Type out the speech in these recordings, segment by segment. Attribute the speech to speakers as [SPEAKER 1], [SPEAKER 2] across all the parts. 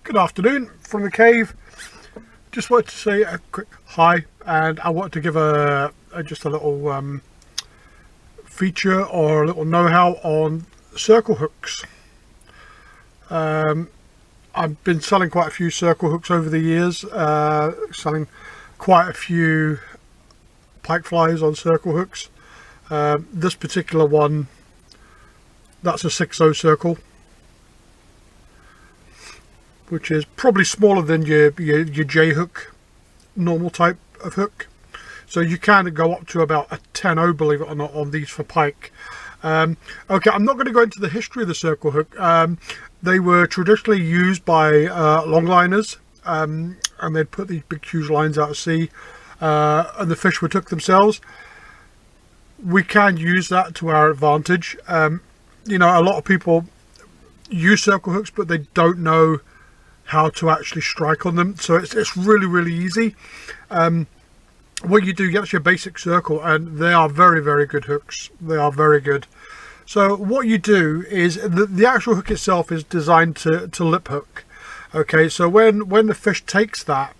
[SPEAKER 1] Good afternoon from the cave. Just wanted to say a quick hi, and I wanted to give just a little feature or a little know-how on circle hooks. I've been selling quite a few circle hooks over the years, selling quite a few pike flies on circle hooks. This particular one, that's a 6/0 circle, which is probably smaller than your J hook normal type of hook. So you can go up to about a 10/0, believe it or not, on these for pike. Okay, I'm not going to go into the history of the circle hook. They were traditionally used by longliners, and they'd put these big huge lines out at sea, and the fish would hook themselves. We can use that to our advantage. You know, a lot of people use circle hooks, but they don't know how to actually strike on them, so it's really easy. What you do, you get your basic circle, and they are very good hooks. They are very good. So what you do is the actual hook itself is designed to lip hook. Okay, so when the fish takes that,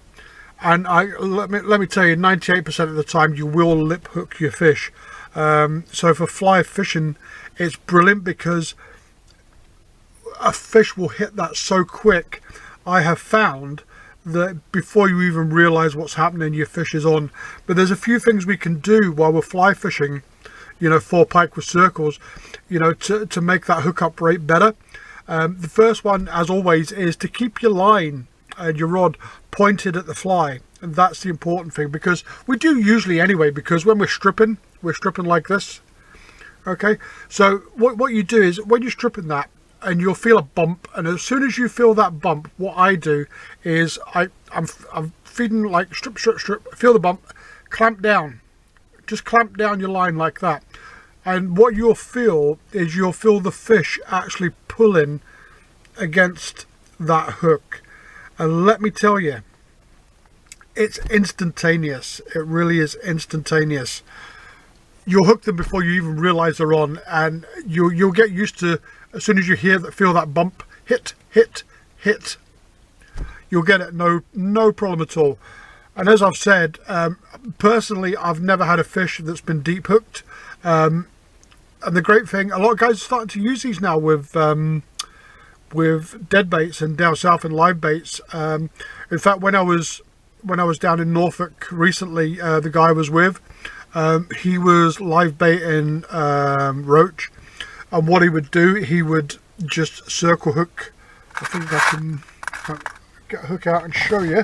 [SPEAKER 1] and let me tell you, 98% of the time you will lip hook your fish. So for fly fishing, it's brilliant because a fish will hit that so quick. I have found that before you even realize what's happening, your fish is on. But there's a few things we can do while we're fly fishing, you know, for pike with circles, you know, to make that hookup rate better. The first one, as always, is to keep your line and your rod pointed at the fly. And that's the important thing, because we do usually anyway, because when we're stripping like this. Okay, so what you do is when you're stripping that, and you'll feel a bump, and as soon as you feel that bump, what I do is I'm feeding, like strip, feel the bump, clamp down, just clamp down your line like that, and what you'll feel is you'll feel the fish actually pulling against that hook. And let me tell you, it's instantaneous. It really is instantaneous. You'll hook them before you even realize they're on, and you'll get used to, as soon as you feel that bump, hit, you'll get it, no problem at all. And as I've said, personally, I've never had a fish that's been deep hooked. And the great thing, a lot of guys are starting to use these now with dead baits and down south and live baits. In fact, when I was down in Norfolk recently, the guy I was with, he was live baiting roach, and what he would do, he would just circle hook. I think I can get a hook out and show you.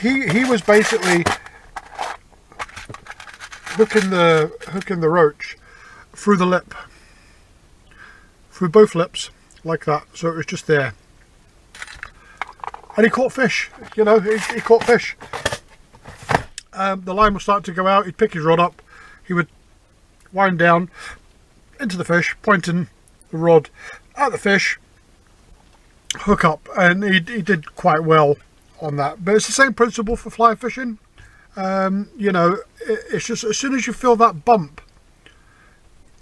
[SPEAKER 1] He was basically hooking the roach through the lip, through both lips, like that. So it was just there, and he caught fish. You know, he caught fish. The line would start to go out. He'd pick his rod up. He would wind down into the fish, pointing the rod at the fish, hook up, and he did quite well on that. But it's the same principle for fly fishing. You know, it's just as soon as you feel that bump,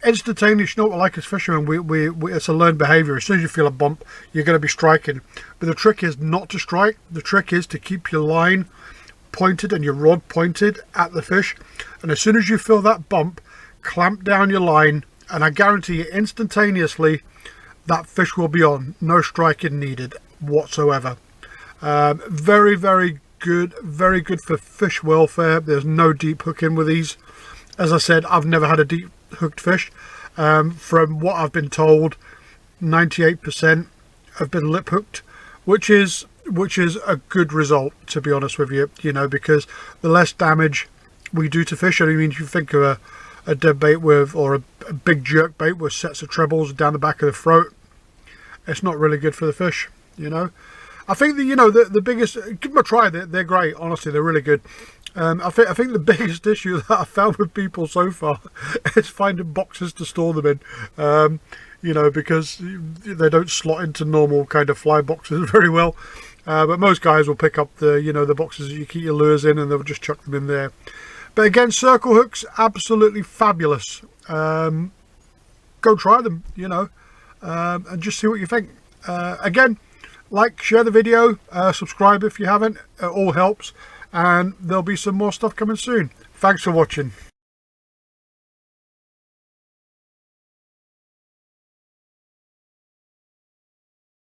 [SPEAKER 1] instantaneous. You know what we're like as fishermen, we it's a learned behavior. As soon as you feel a bump, you're going to be striking. But the trick is not to strike. The trick is to keep your line pointed and your rod pointed at the fish, and as soon as you feel that bump, clamp down your line, and I guarantee you, instantaneously that fish will be on. No striking needed whatsoever. Very good for fish welfare. There's no deep hooking with these. As I said, I've never had a deep hooked fish. From what I've been told, 98% have been lip hooked, which is a good result, to be honest with you. You know, because the less damage we do to fish, I mean, if you think of a dead bait with, or a big jerk bait with sets of trebles down the back of the throat, it's not really good for the fish. You know, I think the biggest, give them a try. They're great, honestly. They're really good. I think the biggest issue that I've found with people so far is finding boxes to store them in. You know, because they don't slot into normal kind of fly boxes very well. But most guys will pick up the boxes that you keep your lures in, and they'll just chuck them in there. But again, circle hooks, absolutely fabulous. Go try them, and just see what you think. Again, like, share the video, subscribe if you haven't. It all helps, and there'll be some more stuff coming soon. Thanks for watching.